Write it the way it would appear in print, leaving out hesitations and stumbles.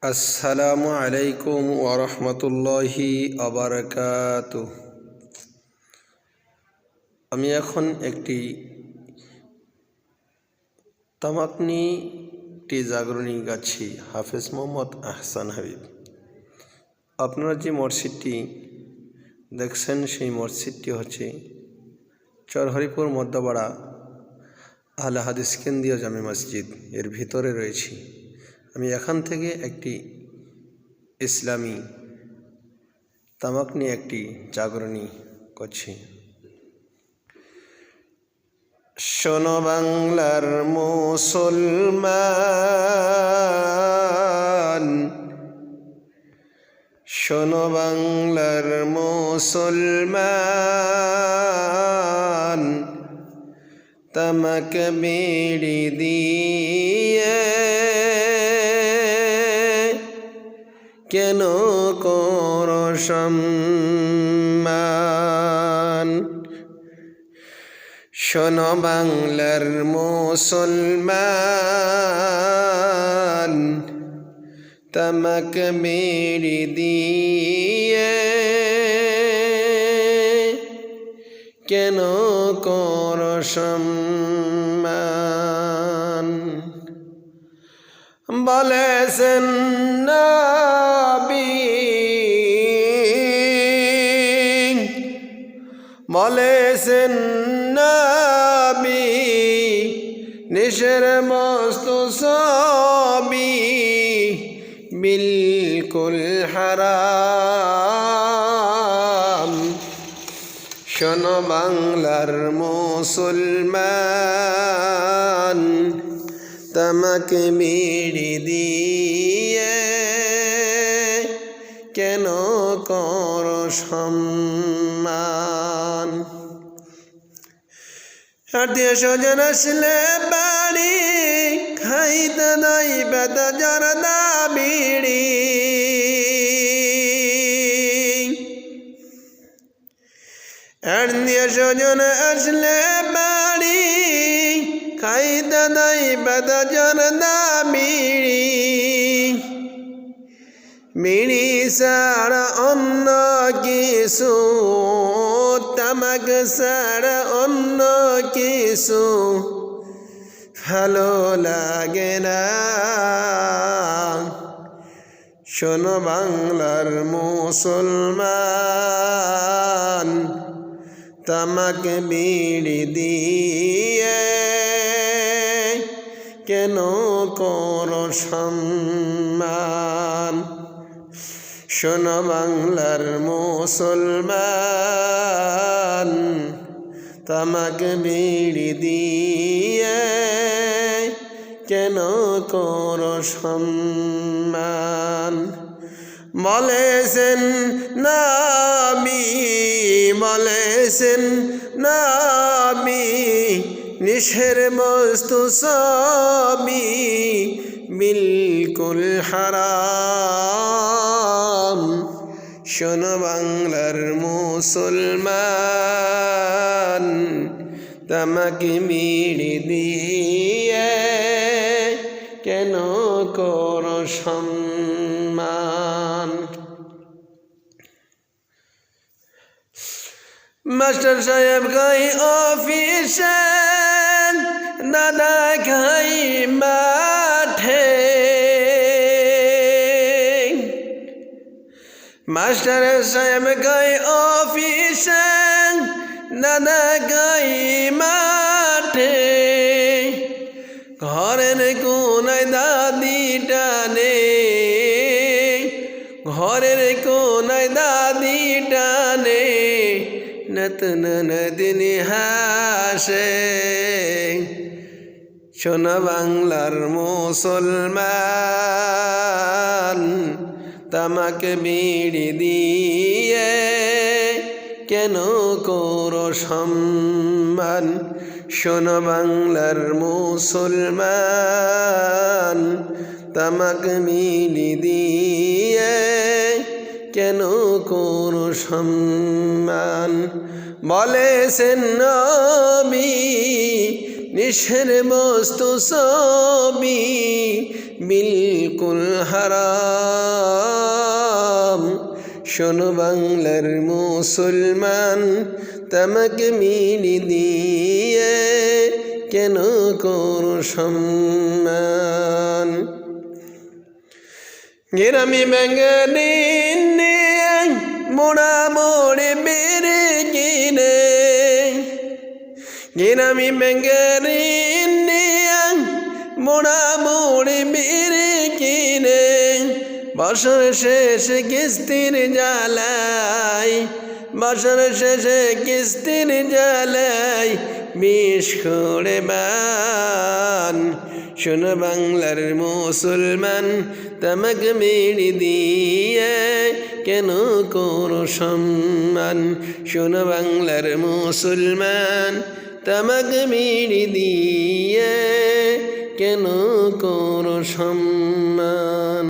আসসালামু আলাইকুম ওরহমতুল্লাহি আবরাকাতুহ। আমি এখন একটি তামাকনি জাগরণী গাছি হাফেজ মোহাম্মদ আহসান হাবিব। আপনারা যে মসজিদটি দেখছেন সেই মসজিদটি হচ্ছে চরহরিপুর মধ্যপাড়া আহলে হাদিস কেন্দ্রীয় জামে মসজিদ এর ভিতরে রয়েছি। আমি এখান থেকে একটি ইসলামী তামাক নিয়ে একটি জাগরণী করছি। শোনো বাংলার মুসলমান, শোনো বাংলার মুসলমান, তামাক বিড়ি দিয়ে কেন করো সম্মান। শোনো বাংলার মুসলমান, তামাক বিড়ি দিয়ে কেন করো সম্মান। বলেছেন নবী, বলেছেন নবী, নিশের মস্তু সবই বিলকুল হারাম। শোনো বাংলার মুসলমান, তামাক বিড়ি দিয়ে কেন করো সম্মান। আত্মীয় স্বজন আসলে বাড়ি খাইতে নাই বেদা জরদা বিড়ি। আত্মীয় স্বজন আসলে বাড়ি খাইতে নাই বেদা জরদা বিড়ি। বিড়ি ছাড়া অন্য কিছু, তামাক ছাড়া অন্য কিছু ভালো লাগে না। শোনো বাংলার মুসলমান, তামাক বিড়ি দিয়ে কেন করো সম্মান। শোনো বাংলার মুসলমান, তামাক বিড়ি দিয়ে কেন করো সম্মান। বলেছেন নবী, বলেছেন নবী, নিশের বস্তু সবই বিলকুল হারাম। শোনো বাংলার মুসলমান, তামাক বিড়ি দিয়ে কেন করো সম্মান। মাস্টার সাহেব গাই অফিসে, দাদা খাই মাঠে। মাস্টার সাহেব গাই অফিসে, দাদা গাই মাঠে। ঘরের কোনায় দাদি টানে, ঘরের কোনায় দাদি টানে, নতুন নদিন হাসে। শোনো বাংলার মুসলমান, তামাক বিড়ি দিয়ে কেন করো সম্মান। শোনো বাংলার মুসলমান, তামাক বিড়ি দিয়ে কেন করো সম্মান। বলেছেন নবী, নিশের বস্তু ছবি বিলকুল হারাম। শোনো বাংলার মুসলমান, তামাকে মিলি দিয়ে কেন করো সম্মান? গ্রামে বাঙালি মোড়া মোড়ে বেড়ে কিনে, গ্রামে বাঙালি মোড়া মোড়ে বেড়ে কিনে, বছর শেষে কিস্তির জ্বালায়, বছর শেষে কিস্তির জ্বালায় বিষ করে বান। শোনো বাংলার মুসলমান, তামাক বিড়ি দিয়ে কেন করো সম্মান? শোনো বাংলার মুসলমান, তামাক বিড়ি দিয়ে কেন করো সম্মান?